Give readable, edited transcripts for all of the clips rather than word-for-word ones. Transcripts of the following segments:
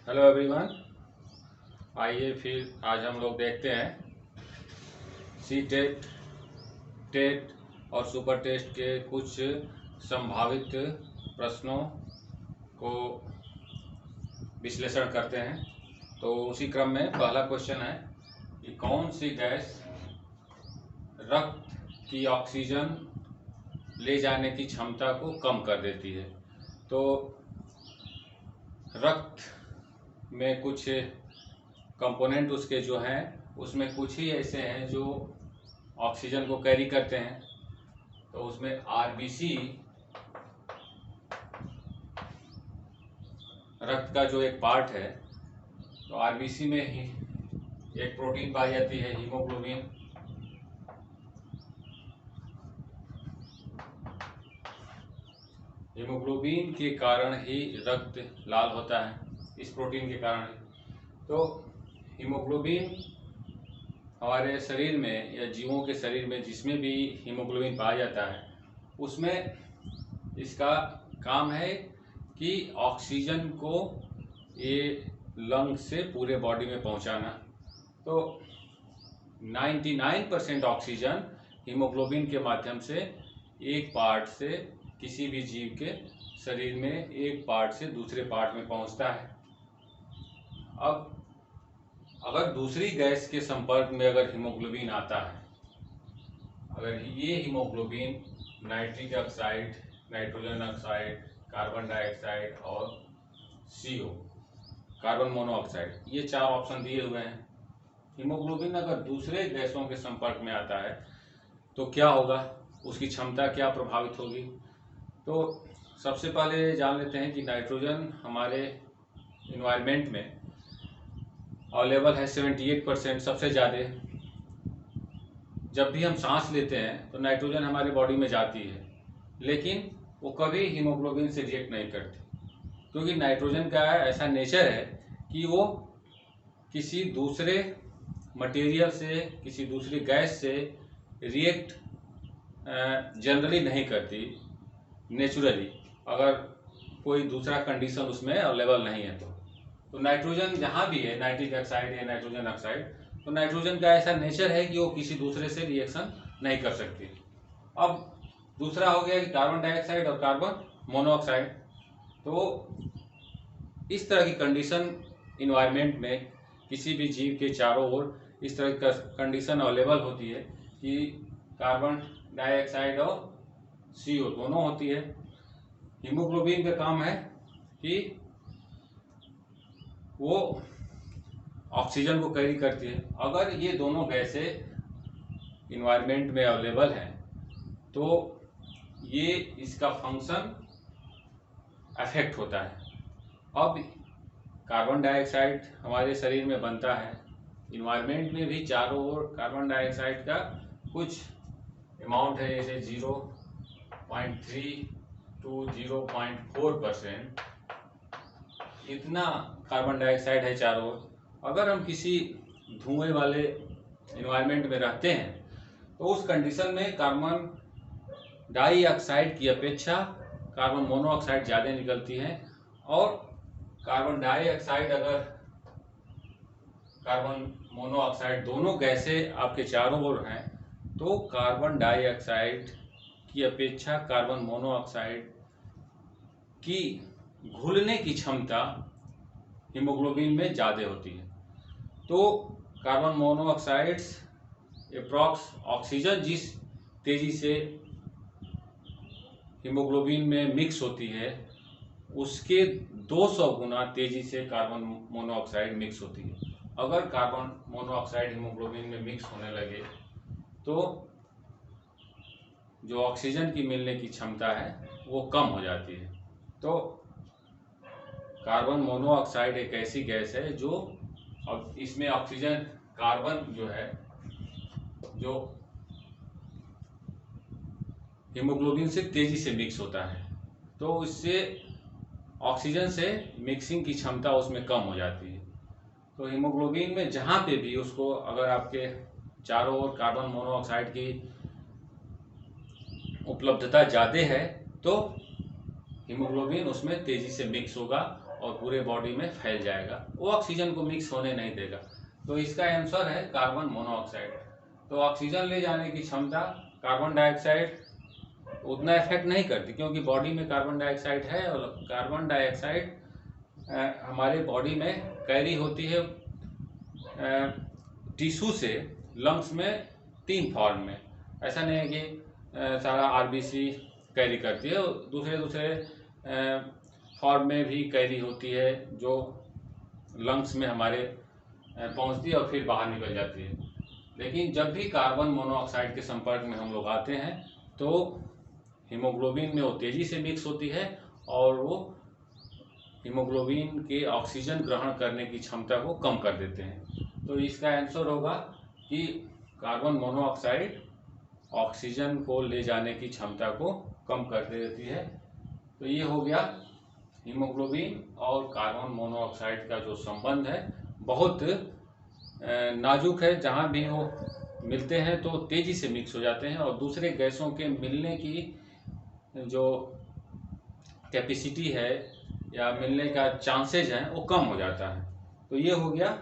Hello everyone. आइए फिर आज हम लोग देखते हैं सी टेट, टेट और सुपर टेस्ट के कुछ संभावित प्रश्नों को विश्लेषण करते हैं। तो उसी क्रम में पहला क्वेश्चन है कि कौन सी गैस रक्त की ऑक्सीजन ले जाने की क्षमता को कम कर देती है। तो रक्त में कुछ कंपोनेंट उसके जो हैं उसमें कुछ ही ऐसे हैं जो ऑक्सीजन को कैरी करते हैं। तो उसमें आरबीसी रक्त का जो एक पार्ट है, तो आरबीसी में ही एक प्रोटीन पाई जाती है हीमोग्लोबिन। हीमोग्लोबिन के कारण ही रक्त लाल होता है, इस प्रोटीन के कारण ही। तो हीमोग्लोबिन हमारे शरीर में या जीवों के शरीर में जिसमें भी हीमोग्लोबिन पाया जाता है उसमें इसका काम है कि ऑक्सीजन को ये लंग से पूरे बॉडी में पहुंचाना। तो 99% ऑक्सीजन हीमोग्लोबिन के माध्यम से एक पार्ट से किसी भी जीव के शरीर में एक पार्ट से दूसरे पार्ट में पहुंचता है। अब अगर दूसरी गैस के संपर्क में अगर हीमोग्लोबिन आता है, अगर ये haemoglobin nitric oxide, nitrogen oxide, carbon dioxide और CO कार्बन मोनोऑक्साइड, ये चार ऑप्शन दिए हुए हैं। हीमोग्लोबिन अगर दूसरे गैसों के संपर्क में आता है तो क्या होगा, उसकी क्षमता क्या प्रभावित होगी। तो सबसे पहले जान लेते हैं कि नाइट्रोजन हमारे इन्वायरमेंट में अवेलेबल है 78%, सबसे ज़्यादा। जब भी हम सांस लेते हैं तो नाइट्रोजन हमारे बॉडी में जाती है, लेकिन वो कभी हीमोग्लोबिन से रिएक्ट नहीं करती, क्योंकि नाइट्रोजन का ऐसा नेचर है कि वो किसी दूसरे मटेरियल से, किसी दूसरी गैस से रिएक्ट जनरली नहीं करती नेचुरली, अगर कोई दूसरा कंडीशन उसमें अवेलेबल नहीं है। तो नाइट्रोजन जहाँ भी है, नाइट्रिक ऑक्साइड या नाइट्रोजन ऑक्साइड, तो नाइट्रोजन का ऐसा नेचर है कि वो किसी दूसरे से रिएक्शन नहीं कर सकती। अब दूसरा हो गया कि कार्बन डाइऑक्साइड और कार्बन मोनोऑक्साइड। तो इस तरह की कंडीशन इन्वायरमेंट में किसी भी जीव के चारों ओर इस तरह की कंडीशन अवेलेबल होती है कि कार्बन डाइऑक्साइड और CO दोनों होती है। हीमोग्लोबिन का काम है कि वो ऑक्सीजन को कैरी करती है। अगर ये दोनों गैसें इन्वायरमेंट में अवेलेबल हैं तो ये इसका फंक्शन अफेक्ट होता है। अब कार्बन डाइऑक्साइड हमारे शरीर में बनता है, इन्वायरमेंट में भी चारों ओर कार्बन डाइऑक्साइड का कुछ अमाउंट है, जैसे 0.3 to 0.4%, इतना कार्बन डाइऑक्साइड है चारों ओर। अगर हम किसी धुएं वाले इन्वायरमेंट में रहते हैं तो उस कंडीशन में कार्बन डाइऑक्साइड की अपेक्षा कार्बन मोनोऑक्साइड ज़्यादा निकलती है, और कार्बन डाइऑक्साइड अगर कार्बन मोनोऑक्साइड दोनों गैसें आपके चारों ओर हैं तो कार्बन डाइऑक्साइड की अपेक्षा कार्बन मोनोऑक्साइड की घुलने की क्षमता हीमोग्लोबिन में ज़्यादा होती है। तो कार्बन मोनोऑक्साइड्स अप्रॉक्स ऑक्सीजन जिस तेज़ी से हीमोग्लोबिन में मिक्स होती है उसके 200 गुना तेज़ी से कार्बन मोनोऑक्साइड मिक्स होती है। अगर कार्बन मोनोऑक्साइड हीमोग्लोबिन में मिक्स होने लगे तो जो ऑक्सीजन की मिलने की क्षमता है वो कम हो जाती है। तो कार्बन मोनोऑक्साइड एक ऐसी गैस है जो, अब इसमें ऑक्सीजन, कार्बन जो है जो हीमोग्लोबिन से तेजी से मिक्स होता है, तो इससे ऑक्सीजन से मिक्सिंग की क्षमता उसमें कम हो जाती है। तो हीमोग्लोबिन में जहाँ पे भी उसको, अगर आपके चारों ओर कार्बन मोनोऑक्साइड की उपलब्धता ज़्यादा है तो हीमोग्लोबिन उसमें तेज़ी से मिक्स होगा और पूरे बॉडी में फैल जाएगा, वो ऑक्सीजन को मिक्स होने नहीं देगा। तो इसका आंसर है कार्बन मोनोऑक्साइड। तो ऑक्सीजन ले जाने की क्षमता कार्बन डाइऑक्साइड उतना इफेक्ट नहीं करती, क्योंकि बॉडी में कार्बन डाइऑक्साइड है और कार्बन डाइऑक्साइड हमारे बॉडी में कैरी होती है टिश्यू से लंग्स में 3 फॉर्म में। ऐसा नहीं है कि सारा आरबीसी कैरी करती है, दूसरे फॉर्म में भी कैरी होती है जो लंग्स में हमारे पहुंचती है और फिर बाहर निकल जाती है। लेकिन जब भी कार्बन मोनोऑक्साइड के संपर्क में हम लोग आते हैं तो हीमोग्लोबिन में वो तेज़ी से मिक्स होती है और वो हीमोग्लोबिन के ऑक्सीजन ग्रहण करने की क्षमता को कम कर देते हैं। तो इसका आंसर होगा कि कार्बन मोनोऑक्साइड ऑक्सीजन को ले जाने की क्षमता को कम कर देती है। तो ये हो गया हीमोग्लोबिन और कार्बन मोनोऑक्साइड का जो संबंध है बहुत नाजुक है। जहाँ भी वो मिलते हैं तो तेज़ी से मिक्स हो जाते हैं और दूसरे गैसों के मिलने की जो कैपेसिटी है या मिलने का चांसेज है वो कम हो जाता है। तो ये हो गया।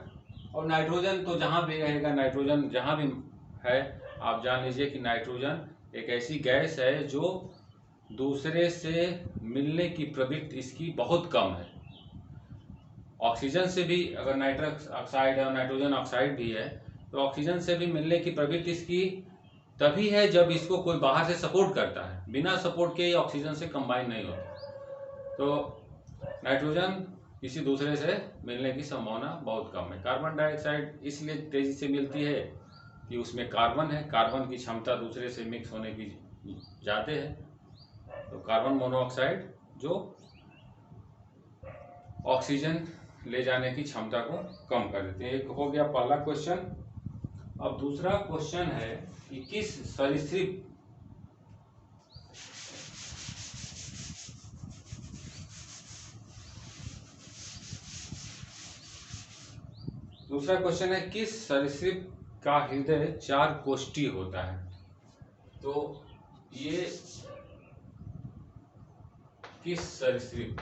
और नाइट्रोजन तो जहाँ भी रहेगा, नाइट्रोजन जहाँ भी है आप जान लीजिए कि नाइट्रोजन एक ऐसी गैस है जो दूसरे से मिलने की प्रवृत्ति इसकी बहुत कम है। ऑक्सीजन से भी अगर नाइट्रस ऑक्साइड और नाइट्रोजन ऑक्साइड भी है तो ऑक्सीजन से भी मिलने की प्रवृत्ति इसकी तभी है जब इसको कोई बाहर से सपोर्ट करता है। बिना सपोर्ट के ऑक्सीजन से कंबाइन नहीं होता। तो नाइट्रोजन किसी दूसरे से मिलने की संभावना बहुत कम है। कार्बन डाइऑक्साइड इसलिए तेजी से मिलती है कि उसमें कार्बन है, कार्बन की क्षमता दूसरे से मिक्स होने की ज़्यादा है। तो कार्बन मोनोऑक्साइड जो ऑक्सीजन ले जाने की क्षमता को कम कर देते हैं। एक हो गया पहला क्वेश्चन। अब दूसरा क्वेश्चन है कि किस सरीसृप दूसरा क्वेश्चन है किस सरीसृप का हृदय 4 कोष्ठी होता है। तो ये किस सरीसृप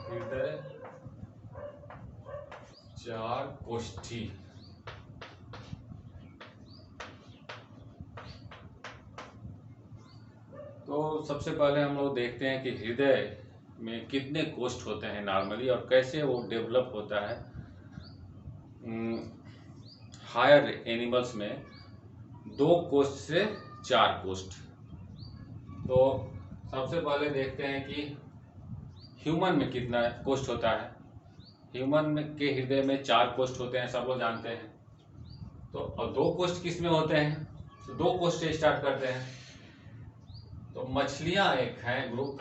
हृदय 4 कोष्ठी। तो सबसे पहले हम लोग देखते हैं कि हृदय में कितने कोष्ठ होते हैं नॉर्मली और कैसे वो डेवलप होता है। हायर एनिमल्स में 2 कोष्ठ से 4 कोष्ठ। तो सबसे पहले देखते हैं कि ह्यूमन में कितना कोष्ठ होता है। ह्यूमन में के हृदय में 4 कोष्ठ होते हैं, सब लोग जानते हैं। तो और 2 कोष्ठ किस में होते हैं, तो 2 कोष्ठ से स्टार्ट करते हैं। तो मछलियां एक है ग्रुप,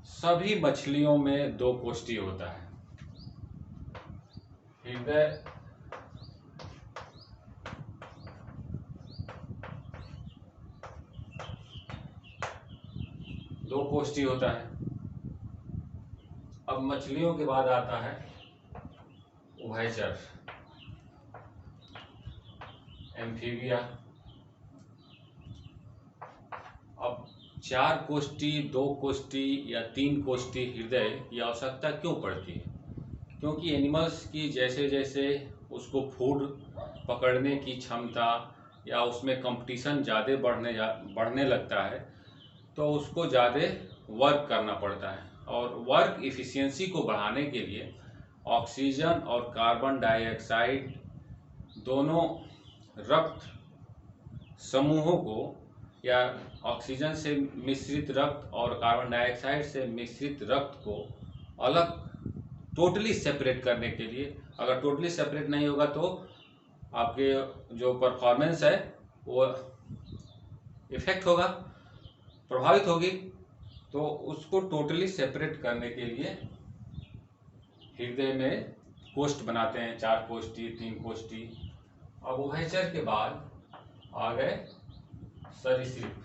सभी मछलियों में 2 कोष्ठी होता है। हृदय दो कोष्ठी होता है। अब मछलियों के बाद आता है उभयचर, एम्फीबिया। अब 4 कोष्ठी, 2 कोष्ठी या 3 कोष्ठी हृदय की आवश्यकता क्यों पड़ती है? क्योंकि एनिमल्स की जैसे जैसे उसको फूड पकड़ने की क्षमता या उसमें कंपटीशन ज़्यादा बढ़ने लगता है तो उसको ज़्यादा वर्क करना पड़ता है। और वर्क इफ़िशियंसी को बढ़ाने के लिए ऑक्सीजन और कार्बन डाइऑक्साइड दोनों रक्त समूहों को या ऑक्सीजन से मिश्रित रक्त और कार्बन डाइऑक्साइड से मिश्रित रक्त को अलग टोटली सेपरेट करने के लिए, अगर टोटली सेपरेट नहीं होगा तो आपके जो परफॉर्मेंस है वो इफेक्ट होगा, प्रभावित होगी। तो उसको टोटली सेपरेट करने के लिए हृदय में कोष्ठ बनाते हैं, 4 कोष्ठी, 3 कोष्ठी। अब उभयचर के बाद आ गए सरीसृप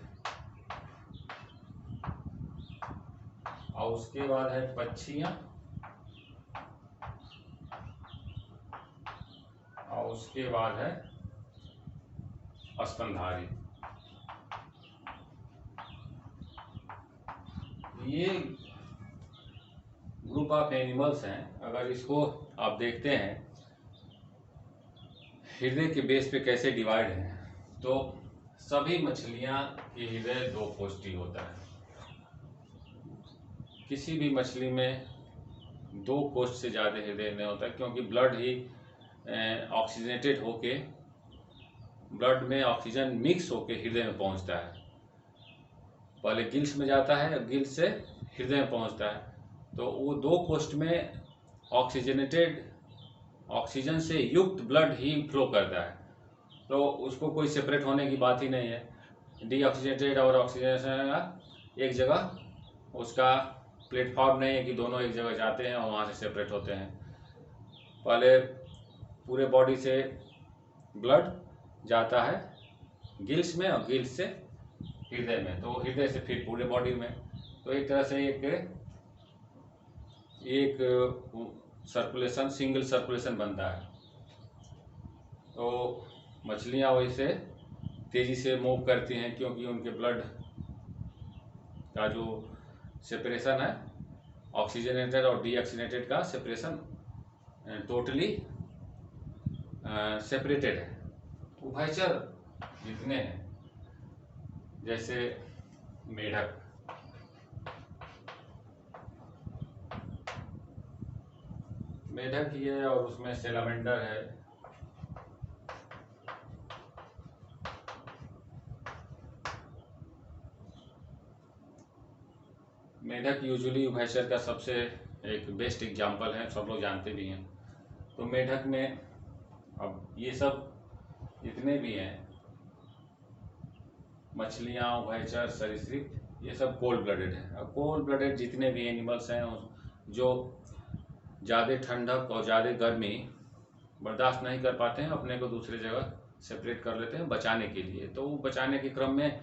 और उसके बाद है पक्षियां और उसके बाद है स्तनधारी। ये ग्रुप ऑफ एनिमल्स हैं। अगर इसको आप देखते हैं हृदय के बेस पे कैसे डिवाइड है, तो सभी मछलियां की हृदय 2 कोष्ठी होता है। किसी भी मछली में 2 कोष्ठ से ज़्यादा हृदय नहीं होता, क्योंकि ब्लड ही ऑक्सीजनेटेड होके, ब्लड में ऑक्सीजन मिक्स होके हृदय में पहुंचता है। पहले गिल्स में जाता है, गिल्स से हृदय में पहुंचता है। तो वो 2 कोष्ठ में ऑक्सीजनेटेड, ऑक्सीजन से युक्त ब्लड ही फ्लो करता है, तो उसको कोई सेपरेट होने की बात ही नहीं है। डीऑक्सीजनेटेड और ऑक्सीजनेशन का एक जगह उसका प्लेटफॉर्म नहीं है कि दोनों एक जगह जाते हैं और वहाँ से सेपरेट होते हैं। पहले पूरे बॉडी से ब्लड जाता है गिल्स में और गिल्स से हृदय में, तो हृदय से फिर पूरे बॉडी में। तो एक तरह से एक सर्कुलेशन, सिंगल सर्कुलेशन बनता है। तो मछलियाँ वैसे तेज़ी से मूव करती हैं, क्योंकि उनके ब्लड का जो सेपरेशन है, ऑक्सीजनेटेड और डीऑक्सीजनेटेड का सेपरेशन टोटली सेपरेटेड है। उभयचर जितने हैं, जैसे मेढक, मेढक ही है और उसमें सेलामेंडर है, मेढक यूजुअली उभयचर का सबसे एक बेस्ट एग्जांपल है, सब लोग जानते भी हैं। तो मेढक में अब ये सब जितने भी हैं मछलियाँ, उभयचर, सरीसृप, ये सब कोल्ड ब्लडेड हैं। अब कोल्ड ब्लडेड जितने भी एनिमल्स हैं जो ज़्यादा ठंडक और ज़्यादा गर्मी बर्दाश्त नहीं कर पाते हैं, अपने को दूसरे जगह सेपरेट कर लेते हैं बचाने के लिए। तो वो बचाने के क्रम में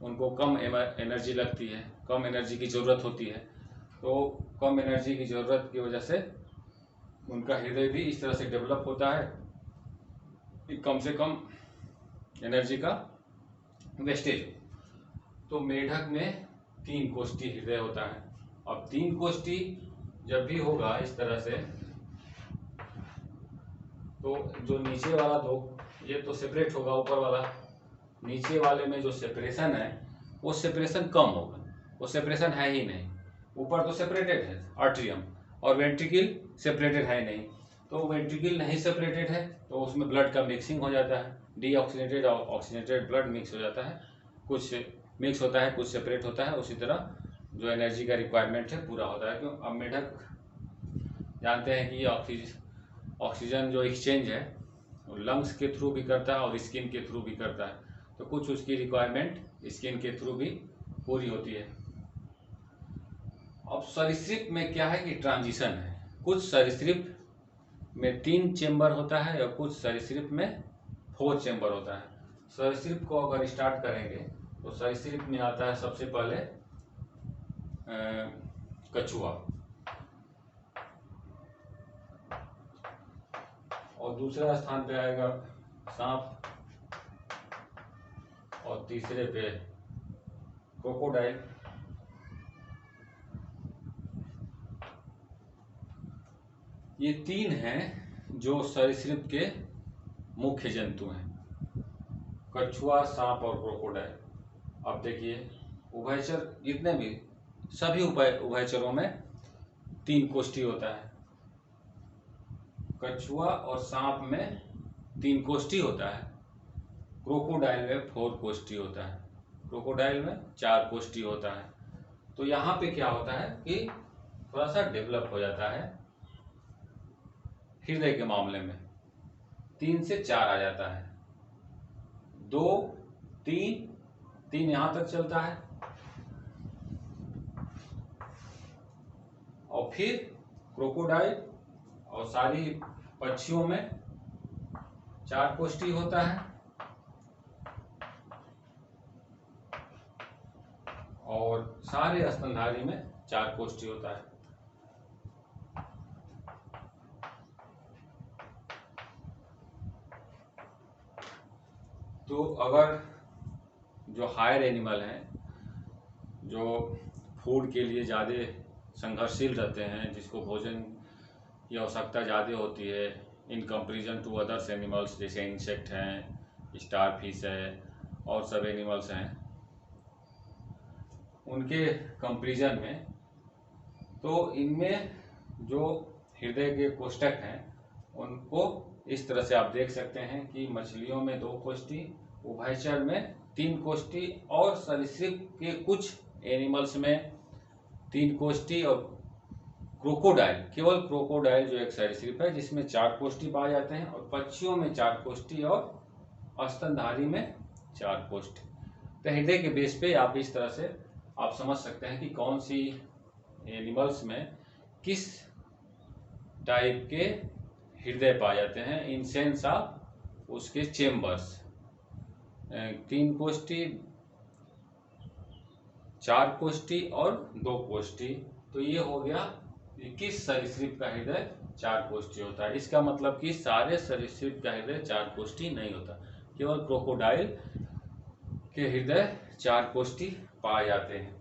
उनको कम एनर्जी लगती है, कम एनर्जी की ज़रूरत होती है। तो कम एनर्जी की ज़रूरत की वजह से उनका हृदय भी इस तरह से डेवलप होता है कि कम से कम एनर्जी का वेस्टेज हो। तो मेढक में 3 कोष्ठी हृदय होता है। अब 3 कोष्ठी जब भी होगा इस तरह से, तो जो नीचे वाला 2 ये तो सेपरेट होगा, ऊपर वाला, नीचे वाले में जो सेपरेशन है वो सेपरेशन कम होगा, वो सेपरेशन है ही नहीं। ऊपर तो सेपरेटेड है आर्ट्रियम, और वेंट्रिकल सेपरेटेड है नहीं। तो वेंट्रिकल नहीं सेपरेटेड है तो उसमें ब्लड का मिक्सिंग हो जाता है, डीऑक्सीजनेटेड और ऑक्सीजनेटेड ब्लड मिक्स हो जाता है, कुछ मिक्स होता है, कुछ सेपरेट होता है। उसी तरह जो एनर्जी का रिक्वायरमेंट है पूरा होता है। क्यों? अब मेढक जानते हैं कि ऑक्सीजन जो एक्सचेंज है लंग्स के थ्रू भी करता है और स्किन के थ्रू भी करता है, तो कुछ उसकी रिक्वायरमेंट स्किन के थ्रू भी पूरी होती है। अब सरीसृप में क्या है कि ट्रांजिशन है, कुछ सरीसृप में 3 चेम्बर होता है और कुछ सरीसृप में 4 चेम्बर होता है। सरीसृप को अगर स्टार्ट करेंगे तो सरीसृप में आता है सबसे पहले कछुआ, और दूसरा स्थान पे आएगा सांप, और तीसरे पे क्रोकोडाइल, ये 3 हैं जो सरीसृप के मुख्य जंतु हैं, कछुआ, सांप और क्रोकोडाइल। अब देखिए उभयचर जितने भी सभी उभयचरों में 3 कोष्ठी होता है। कछुआ और सांप में 3 कोष्ठी होता है, क्रोकोडाइल में 4 कोष्ठी होता है, क्रोकोडाइल में 4 कोष्ठी होता है। तो यहाँ पे क्या होता है कि थोड़ा सा डेवलप हो जाता है हृदय के मामले में, 3 से 4 आ जाता है, 2, 3 यहाँ तक चलता है, और फिर क्रोकोडाइल और सारी पक्षियों में 4 कोष्ठी होता है, और सारे स्तनधारी में 4 कोष्ठी होता है। तो अगर जो हायर एनिमल हैं, जो फूड के लिए ज़्यादा संघर्षशील रहते हैं, जिसको भोजन की आवश्यकता ज़्यादा होती है in comparison to others animals, जैसे इंसेक्ट हैं, स्टार फिश है और सब एनिमल्स हैं, उनके कंपेरिजन में, तो इनमें जो हृदय के कोष्ठक हैं उनको इस तरह से आप देख सकते हैं कि मछलियों में 2 कोष्ठी, उभयचर में 3 कोष्ठी और सरीसृप के कुछ एनिमल्स में 3 कोष्ठी, और क्रोकोडाइल, केवल क्रोकोडाइल जो एक सरीसृप है जिसमें 4 कोष्ठी पाए जाते हैं, और पक्षियों में 4 कोष्ठी और स्तनधारी में 4 कोष्ठी। तो हृदय के बेस पे आप इस तरह से आप समझ सकते हैं कि कौन सी एनिमल्स में किस टाइप के हृदय पाए जाते हैं इन सेंस ऑफ उसके चेम्बर्स। 3 कोष्ठी, 4 कोष्ठी और 2 कोष्ठी। तो ये हो गया कि किस सरीसृप का हृदय 4 कोष्ठी होता है। इसका मतलब कि सारे सरीसृप का हृदय 4 कोष्ठी नहीं होता, केवल क्रोकोडाइल के हृदय 4 कोष्ठी पाए जाते हैं।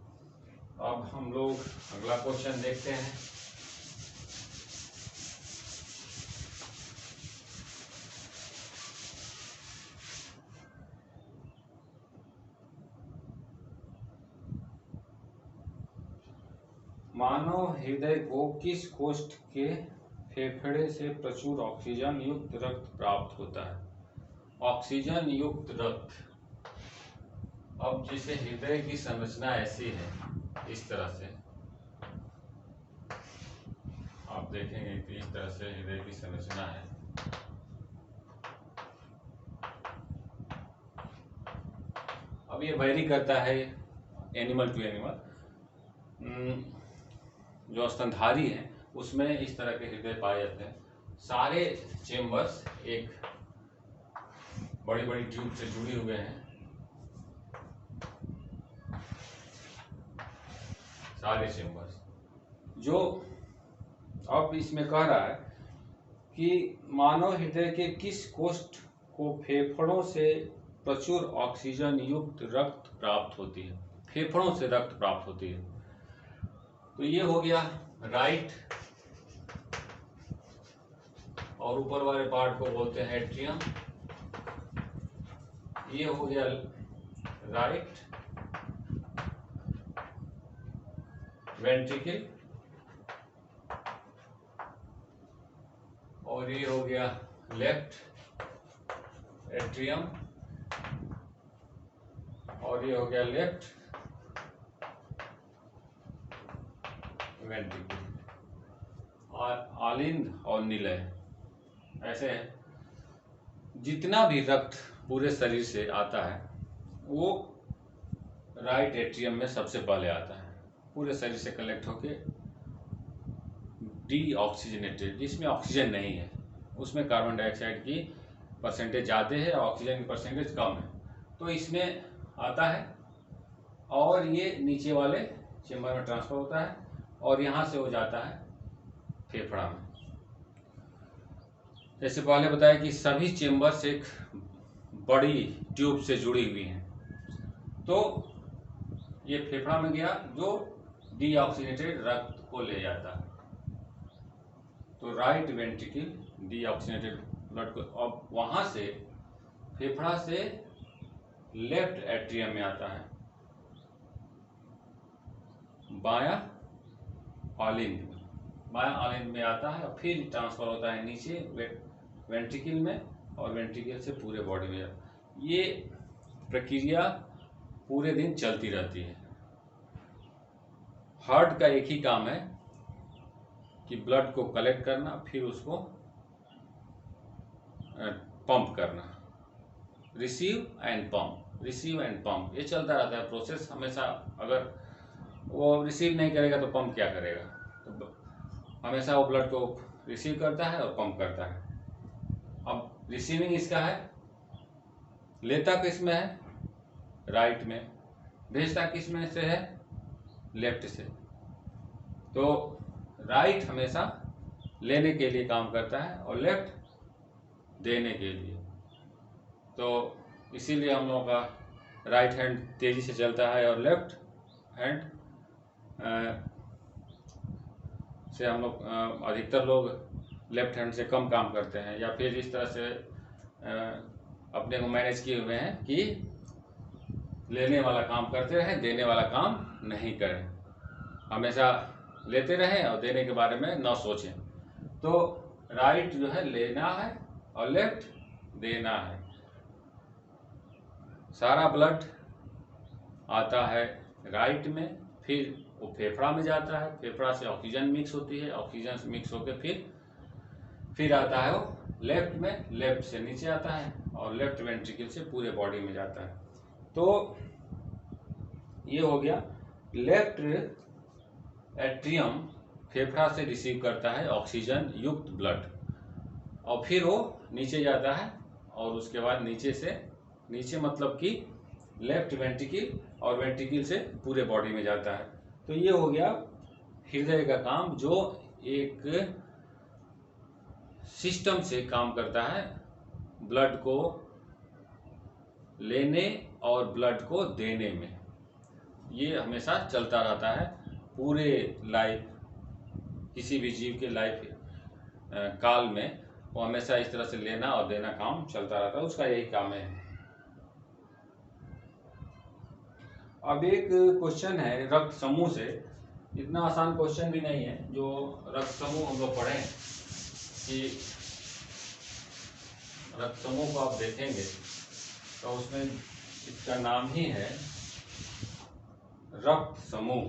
अब हम लोग अगला क्वेश्चन देखते हैं। मानव हृदय को किस कोष्ठ के फेफड़े से प्रचुर ऑक्सीजन युक्त रक्त प्राप्त होता है? ऑक्सीजन युक्त रक्त। अब जैसे हृदय की संरचना ऐसी है, इस तरह से आप देखेंगे कि इस तरह से हृदय की संरचना है। अब ये वैरी करता है एनिमल टू एनिमल। जो स्तनधारी है उसमें इस तरह के हृदय पाए जाते हैं। सारे चेम्बर्स एक बड़ी बड़ी ट्यूब से जुड़े हुए हैं, सारे चेम्बर्स। जो अब इसमें कह रहा है कि मानव हृदय के किस कोष्ठ को फेफड़ों से प्रचुर ऑक्सीजन युक्त रक्त प्राप्त होती है? फेफड़ों से रक्त प्राप्त होती है। तो ये हो गया राइट, और ऊपर वाले पार्ट को बोलते हैं एट्रियम। ये हो गया राइट वेंट्रिकल, और ये हो गया लेफ्ट एट्रियम, और ये हो गया लेफ्ट वेंट्रिकल। आलिंद और निलय ऐसे है। जितना भी रक्त पूरे शरीर से आता है वो राइट एट्रियम में सबसे पहले आता है, पूरे शरीर से कलेक्ट होके डीऑक्सीजनेटेड, जिसमें ऑक्सीजन नहीं है, उसमें कार्बन डाइऑक्साइड की परसेंटेज ज़्यादा है, ऑक्सीजन की परसेंटेज कम है, तो इसमें आता है और ये नीचे वाले चेम्बर में ट्रांसफर होता है और यहाँ से हो जाता है फेफड़ा में। जैसे पहले बताया कि सभी चेम्बर्स एक बड़ी ट्यूब से जुड़ी हुई हैं, तो ये फेफड़ा में गया जो डीऑक्सीनेटेड रक्त को ले जाता है। तो राइट वेंट्रिकल डीऑक्सीनेटेड ब्लड को, अब वहाँ से फेफड़ा से लेफ्ट एट्रियम में आता है, बायां आलिंद में आता है और फिर ट्रांसफर होता है नीचे वेंट्रिकल में, और वेंट्रिकल से पूरे बॉडी में। ये प्रक्रिया पूरे दिन चलती रहती है। हार्ट का एक ही काम है कि ब्लड को कलेक्ट करना, फिर उसको पंप करना, रिसीव एंड पंप, ये चलता रहता है प्रोसेस हमेशा। अगर वो रिसीव नहीं करेगा तो पंप क्या करेगा? तो हमेशा वो ब्लड को रिसीव करता है और पंप करता है। अब रिसीविंग इसका है, लेता किस में है? राइट में। भेजता किस में से है? लेफ्ट से। तो राइट हमेशा लेने के लिए काम करता है और लेफ्ट देने के लिए। तो इसीलिए हम लोगों का राइट हैंड तेज़ी से चलता है और लेफ्ट हैंड से हम लोग अधिकतर लोग लेफ्ट हैंड से कम काम करते हैं, या फिर इस तरह से अपने को मैनेज किए हुए हैं कि लेने वाला काम करते रहें, देने वाला काम नहीं करें, हमेशा लेते रहें और देने के बारे में न सोचें। तो राइट जो है लेना है और लेफ्ट देना है। सारा ब्लड आता है राइट में, फिर वो फेफड़ा में जाता है, फेफड़ा से ऑक्सीजन मिक्स होती है, ऑक्सीजन से मिक्स होकर फिर आता है वो लेफ्ट में, लेफ्ट से नीचे आता है और लेफ्ट वेंट्रिकल से पूरे बॉडी में जाता है। तो ये हो गया लेफ्ट एट्रियम फेफड़ा से रिसीव करता है ऑक्सीजन युक्त ब्लड और फिर वो नीचे जाता है और उसके बाद नीचे मतलब कि लेफ्ट वेंट्रिकल और वेंट्रिकल से पूरे बॉडी में जाता है। तो ये हो गया हृदय का काम, जो एक सिस्टम से काम करता है ब्लड को लेने और ब्लड को देने में। ये हमेशा चलता रहता है पूरे लाइफ, किसी भी जीव के लाइफ काल में वो हमेशा इस तरह से लेना और देना काम चलता रहता है, उसका यही काम है। अब एक क्वेश्चन है रक्त समूह से, इतना आसान क्वेश्चन भी नहीं है। जो रक्त समूह हम लोग पढ़े कि रक्त समूह को आप देखेंगे तो उसमें इसका नाम ही है रक्त समूह,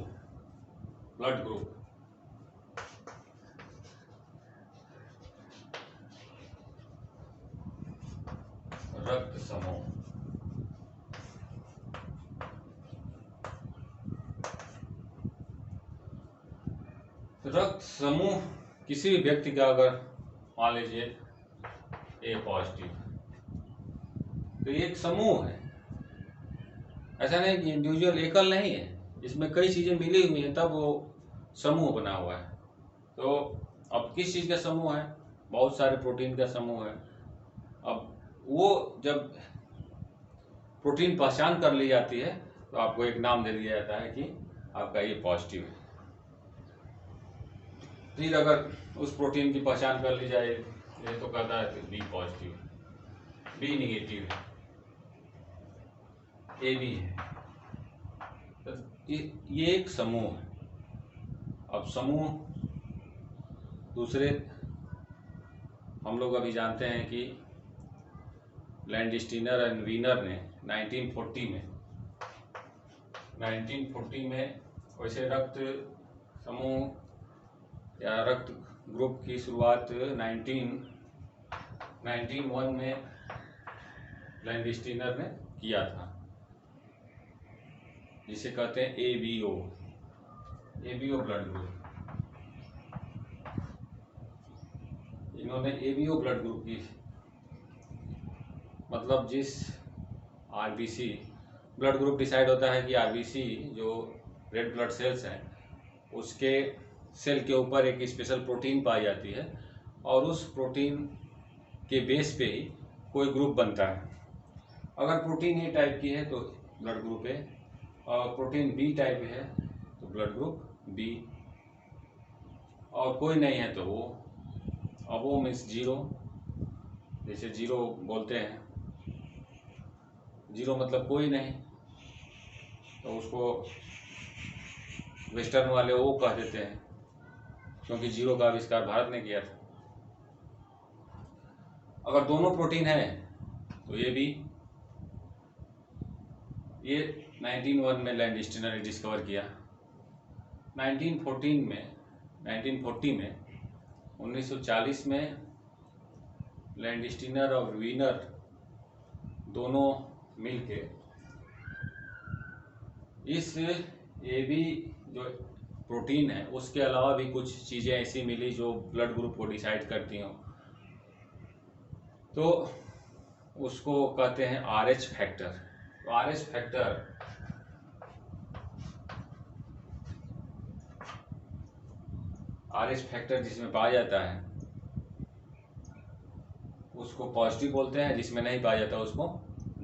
ब्लड ग्रुप। रक्त समूह रक्त समूह किसी भी व्यक्ति का अगर मान लीजिए ए पॉजिटिव, तो ये एक समूह है, ऐसा नहीं कि इंडिविजुअल एकल नहीं है, इसमें कई चीजें मिली हुई हैं तब वो समूह बना हुआ है। तो अब किस चीज का समूह है? बहुत सारे प्रोटीन का समूह है। अब वो जब प्रोटीन पहचान कर ली जाती है तो आपको एक नाम दे दिया जाता है कि आपका ये पॉजिटिव है। फिर अगर उस प्रोटीन की पहचान कर ली जाए ये तो कहता है बी पॉजिटिव, बी निगेटिव है, ए बी है। तो ये एक समूह है। अब समूह दूसरे हम लोग अभी जानते हैं कि लैंडस्टीनर एंड वीनर ने 1940 में वैसे रक्त समूह या रक्त ग्रुप की शुरुआत 1991 में लैंडस्टीनर ने किया था, जिसे कहते हैं एबीओ ब्लड ग्रुप। इन्होंने एबीओ ब्लड ग्रुप की, मतलब जिस आरबीसी ब्लड ग्रुप डिसाइड होता है कि आरबीसी जो रेड ब्लड सेल्स हैं उसके सेल के ऊपर एक स्पेशल प्रोटीन पाई जाती है और उस प्रोटीन के बेस पे ही कोई ग्रुप बनता है। अगर प्रोटीन ए टाइप की है तो ब्लड ग्रुप ए, और प्रोटीन बी टाइप है तो ब्लड ग्रुप बी, और कोई नहीं है तो वो। अब वो मीन्स जीरो, जैसे जीरो बोलते हैं, जीरो मतलब कोई नहीं, तो उसको वेस्टर्न वाले वो कह देते हैं, क्योंकि जीरो का आविष्कार भारत ने किया था। अगर दोनों प्रोटीन है तो ये भी, ये 1901 में लैंडस्टीनर ने डिस्कवर किया। 1940 में 1940 में लैंडस्टीनर और वीनर दोनों मिलके इस एबी जो प्रोटीन है उसके अलावा भी कुछ चीज़ें ऐसी मिली जो ब्लड ग्रुप को डिसाइड करती हों, तो उसको कहते हैं आरएच फैक्टर। तो आरएच फैक्टर जिसमें पाया जाता है उसको पॉजिटिव बोलते हैं, जिसमें नहीं पाया जाता उसको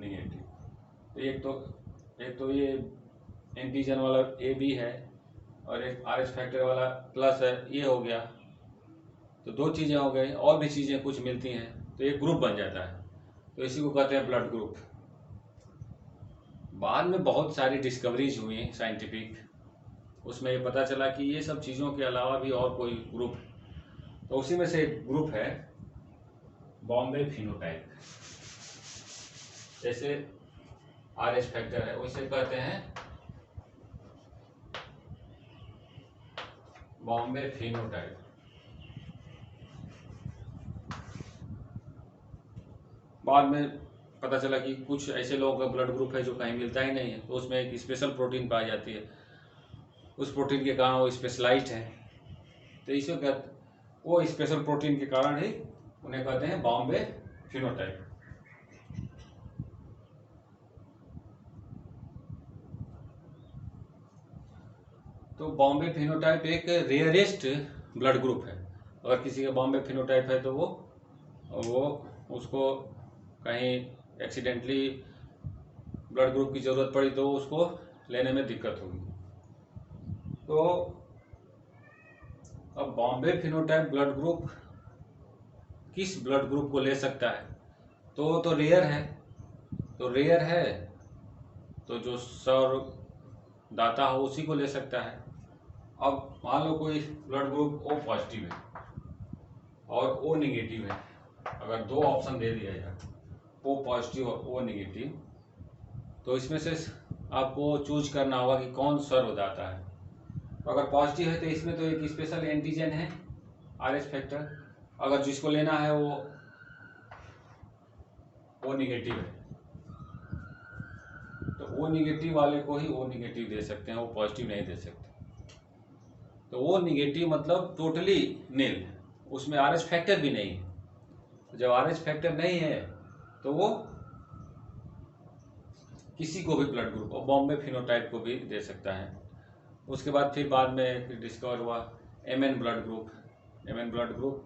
निगेटिव। तो एक तो ये एंटीजन वाला ए बी है और एक RH फैक्टर वाला प्लस है, ये हो गया। तो दो चीज़ें हो गई, और भी चीज़ें कुछ मिलती हैं तो एक ग्रुप बन जाता है, तो इसी को कहते हैं ब्लड ग्रुप। बाद में बहुत सारी डिस्कवरीज हुई साइंटिफिक, उसमें ये पता चला कि ये सब चीज़ों के अलावा भी और कोई ग्रुप, तो उसी में से एक ग्रुप है बॉम्बे फिनोटाइप। जैसे RH फैक्टर है, उसे कहते हैं बॉम्बे फिनोटाइप। बाद में पता चला कि कुछ ऐसे लोगों का ब्लड ग्रुप है जो कहीं मिलता ही नहीं है, तो उसमें एक स्पेशल प्रोटीन पाई जाती है, उस प्रोटीन के कारण वो स्पेशलाइज्ड है। तो इसे वो स्पेशल प्रोटीन के कारण ही उन्हें कहते हैं बॉम्बे फिनोटाइप। तो बॉम्बे फिनोटाइप एक रेयरेस्ट ब्लड ग्रुप है। अगर किसी का बॉम्बे फिनोटाइप है तो वो उसको कहीं एक्सीडेंटली ब्लड ग्रुप की ज़रूरत पड़ी तो उसको लेने में दिक्कत होगी। तो अब बॉम्बे फिनोटाइप ब्लड ग्रुप किस ब्लड ग्रुप को ले सकता है? तो रेयर है, तो जो सर दाता हो उसी को ले सकता है। अब मान लो कोई ब्लड ग्रुप O पॉजिटिव है और O निगेटिव है, अगर दो ऑप्शन दे दिया जाए O पॉजिटिव और O निगेटिव, तो इसमें से आपको चूज करना होगा कि कौन सर्व दाता है। तो अगर पॉजिटिव है तो इसमें तो एक स्पेशल एंटीजन है RH फैक्टर, अगर जिसको लेना है वो O निगेटिव है तो O निगेटिव वाले को ही O निगेटिव दे सकते हैं, वो पॉजिटिव नहीं दे सकते। तो वो निगेटिव मतलब टोटली नील, उसमें RH फैक्टर भी नहीं है। जब RH फैक्टर नहीं है तो वो किसी को भी ब्लड ग्रुप और बॉम्बे फिनोटाइप को भी दे सकता है। उसके बाद बाद में डिस्कवर हुआ MN blood group. MN blood group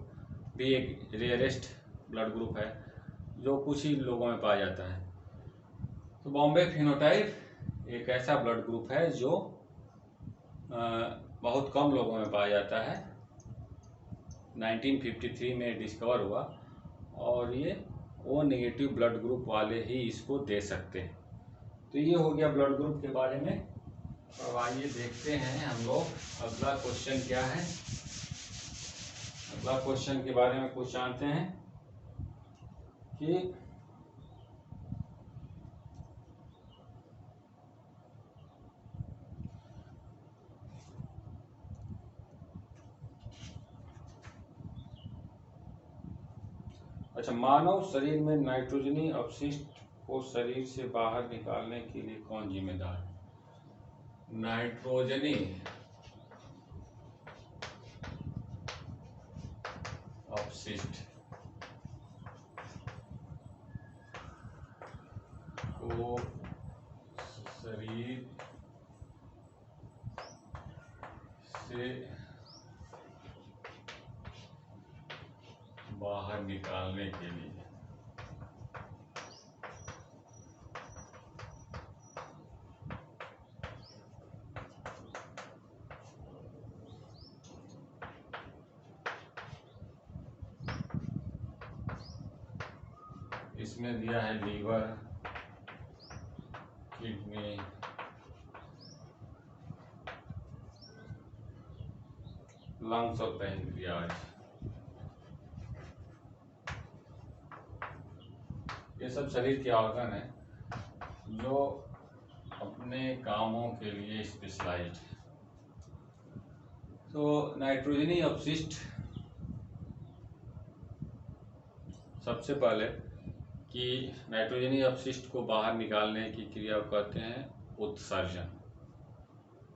भी एक रेयरेस्ट ब्लड ग्रुप है जो कुछ ही लोगों में पाया जाता है। तो बॉम्बे फिनोटाइप एक ऐसा ब्लड ग्रुप है जो बहुत कम लोगों में पाया जाता है। 1953 में डिस्कवर हुआ और ये O निगेटिव ब्लड ग्रुप वाले ही इसको दे सकते हैं। तो ये हो गया ब्लड ग्रुप के बारे में। अब आइए देखते हैं हम लोग अगला क्वेश्चन क्या है। अगला क्वेश्चन के बारे में कुछ जानते हैं कि अच्छा, मानव शरीर में नाइट्रोजनी अपशिष्ट को शरीर से बाहर निकालने के लिए कौन जिम्मेदार है? नाइट्रोजनी अपशिष्ट को शरीर से बाहर निकालने के लिए इसमें दिया है लीवर, किडनी, लंग्स और पैंक्रियाज। ये सब शरीर के ऑर्गन है जो अपने कामों के लिए स्पेशलाइज्ड है। तो नाइट्रोजनी अपशिष्ट सबसे पहले कि नाइट्रोजनी अपशिष्ट को बाहर निकालने की क्रिया को कहते हैं उत्सर्जन।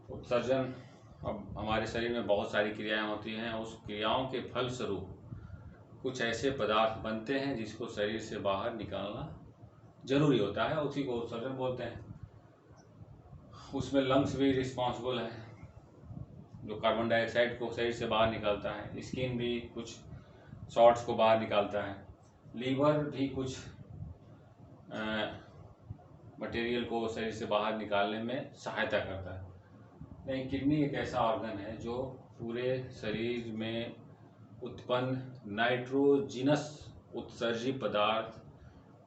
उत्सर्जन, अब हमारे शरीर में बहुत सारी क्रियाएं होती हैं, उस क्रियाओं के फलस्वरूप कुछ ऐसे पदार्थ बनते हैं जिसको शरीर से बाहर निकालना जरूरी होता है, उसी को उत्सर्जन बोलते हैं। उसमें लंग्स भी रिस्पॉन्सिबल है जो कार्बन डाइऑक्साइड को शरीर से बाहर निकालता है, स्किन भी कुछ सॉल्ट्स को बाहर निकालता है, लीवर भी कुछ मटेरियल को शरीर से बाहर निकालने में सहायता करता है। नहीं, किडनी एक ऐसा ऑर्गन है जो पूरे शरीर में उत्पन्न नाइट्रोजिनस उत्सर्जी पदार्थ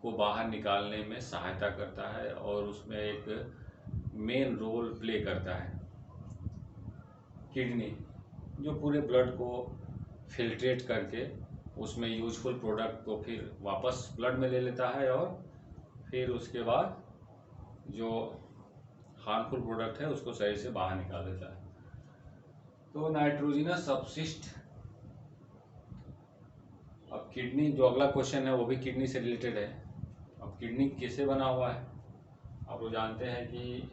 को बाहर निकालने में सहायता करता है और उसमें एक मेन रोल प्ले करता है। किडनी जो पूरे ब्लड को फिल्ट्रेट करके उसमें यूजफुल प्रोडक्ट को फिर वापस ब्लड में ले लेता है और फिर उसके बाद जो हार्मफुल प्रोडक्ट है उसको शरीर से बाहर निकाल देता है। तो नाइट्रोजिनस अपशिष्ट। अब किडनी, जो अगला क्वेश्चन है वो भी किडनी से रिलेटेड है। अब किडनी किससे बना हुआ है? आप लोग जानते हैं कि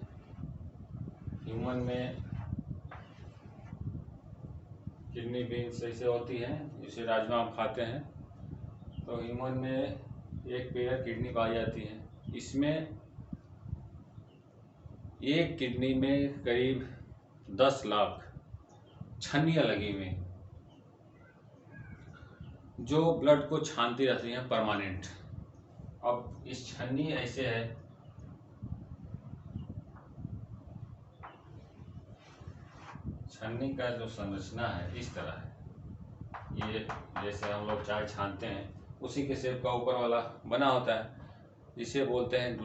ह्यूमन में किडनी बीन्स ऐसे होती हैं जिसे राजमा हम खाते हैं। तो ह्यूमन में एक पेयर किडनी पाई जाती है। इसमें एक किडनी में करीब 10 लाख छन्नियाँ लगी हुई हैं जो ब्लड को छानती रहती हैं परमानेंट। अब इस छन्नी ऐसे है, छन्नी का जो संरचना है इस तरह है। ये जैसे हम लोग चाय छानते हैं उसी के शेप का ऊपर वाला बना होता है, जिसे बोलते हैं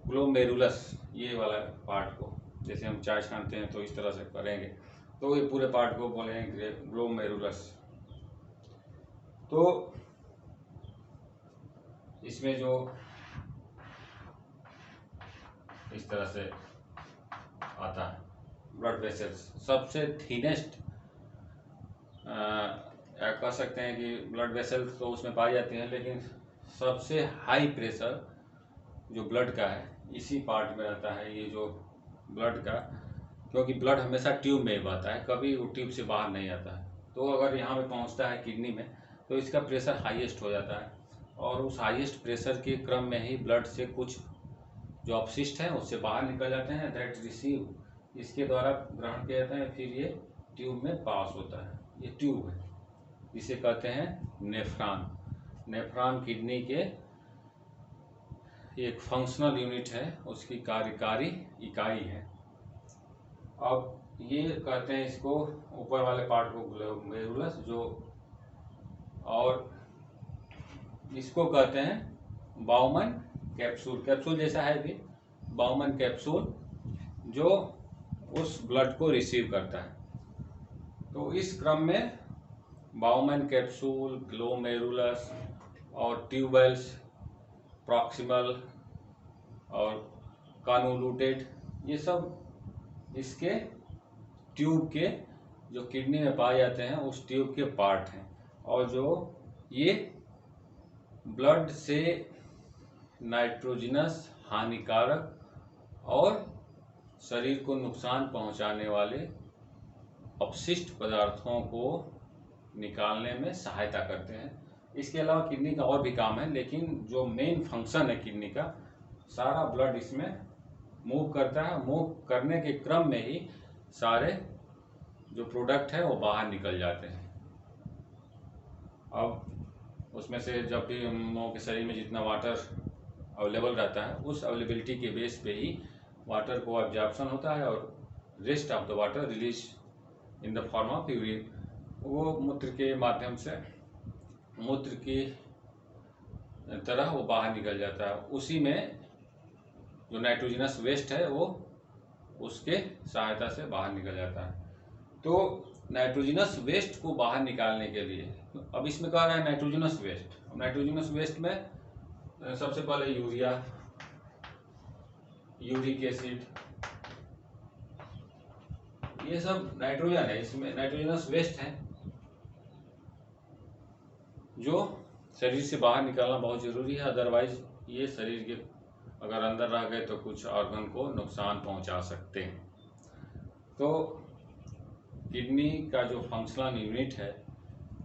ग्लोमेरुलस। ये वाला पार्ट को जैसे हम चाय छानते हैं तो इस तरह से करेंगे तो ये पूरे पार्ट को बोलेंगे ग्लोमेरुलस। तो इसमें जो इस तरह से आता है ब्लड वेसल्स, सबसे थीनेस्ट कह सकते हैं कि ब्लड वेसल्स तो उसमें पाई जाती हैं, लेकिन सबसे हाई प्रेशर जो ब्लड का है इसी पार्ट में रहता है। ये जो ब्लड का, क्योंकि ब्लड हमेशा ट्यूब में ही बहता है, कभी वो ट्यूब से बाहर नहीं आता है। तो अगर यहाँ पे पहुँचता है किडनी में तो इसका प्रेशर हाईएस्ट हो जाता है और उस हाईएस्ट प्रेशर के क्रम में ही ब्लड से कुछ जो अपशिष्ट हैं उससे बाहर निकल जाते हैं। दैट रिसीव इसके द्वारा ग्रहण किया जाता है, फिर ये ट्यूब में पास होता है। ये ट्यूब है जिसे कहते हैं नेफ्रॉन। नेफ्रॉन किडनी के एक फंक्शनल यूनिट है, उसकी कार्यकारी इकाई है। अब ये कहते हैं इसको ऊपर वाले पार्ट को ग्लोमेरुलस, जो और इसको कहते हैं बाउमन कैप्सूल। कैप्सूल जैसा है भी, बाउमन कैप्सूल जो उस ब्लड को रिसीव करता है। तो इस क्रम में बाउमन कैप्सूल, ग्लोमेरुलस और ट्यूबल्स, प्रॉक्सिमल और कॉन्वोल्यूटेड, ये सब इसके ट्यूब के जो किडनी में पाए जाते हैं उस ट्यूब के पार्ट हैं। और जो ये ब्लड से नाइट्रोजिनस, हानिकारक और शरीर को नुकसान पहुंचाने वाले अपशिष्ट पदार्थों को निकालने में सहायता करते हैं। इसके अलावा किडनी का और भी काम है, लेकिन जो मेन फंक्शन है किडनी का, सारा ब्लड इसमें मूव करता है। मूव करने के क्रम में ही सारे जो प्रोडक्ट है वो बाहर निकल जाते हैं। अब उसमें से जब भी हम लोगों के शरीर में जितना वाटर अवेलेबल रहता है उस अवेलेबिलिटी के बेस पे ही वाटर को एब्जॉर्प्शन होता है और rest of the water release in the form of urine. वो मूत्र के माध्यम से, मूत्र की तरह वो बाहर निकल जाता है। उसी में जो नाइट्रोजनस वेस्ट है वो उसके सहायता से बाहर निकल जाता है। तो नाइट्रोजनस वेस्ट को बाहर निकालने के लिए, अब इसमें कह रहा है नाइट्रोजनस वेस्ट। नाइट्रोजनस वेस्ट में सबसे पहले यूरिया, यूरिक एसिड, ये सब नाइट्रोजन है, इसमें नाइट्रोजनस वेस्ट है जो शरीर से बाहर निकालना बहुत जरूरी है। अदरवाइज ये शरीर के अगर अंदर रह गए तो कुछ ऑर्गन को नुकसान पहुंचा सकते हैं। तो किडनी का जो फंक्शनल यूनिट है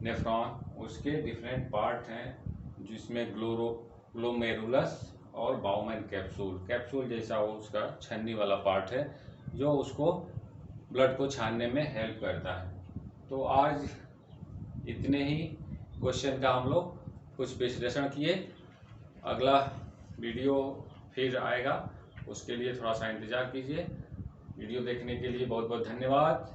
नेफ्रॉन, उसके डिफरेंट पार्ट हैं जिसमें ग्लोमेरुलस और बाउमन कैप्सूल। कैप्सूल जैसा वो उसका छन्नी वाला पार्ट है जो उसको ब्लड को छानने में हेल्प करता है। तो आज इतने ही क्वेश्चन का हम लोग कुछ विश्लेषण किए। अगला वीडियो फिर आएगा, उसके लिए थोड़ा सा इंतज़ार कीजिए। वीडियो देखने के लिए बहुत बहुत धन्यवाद।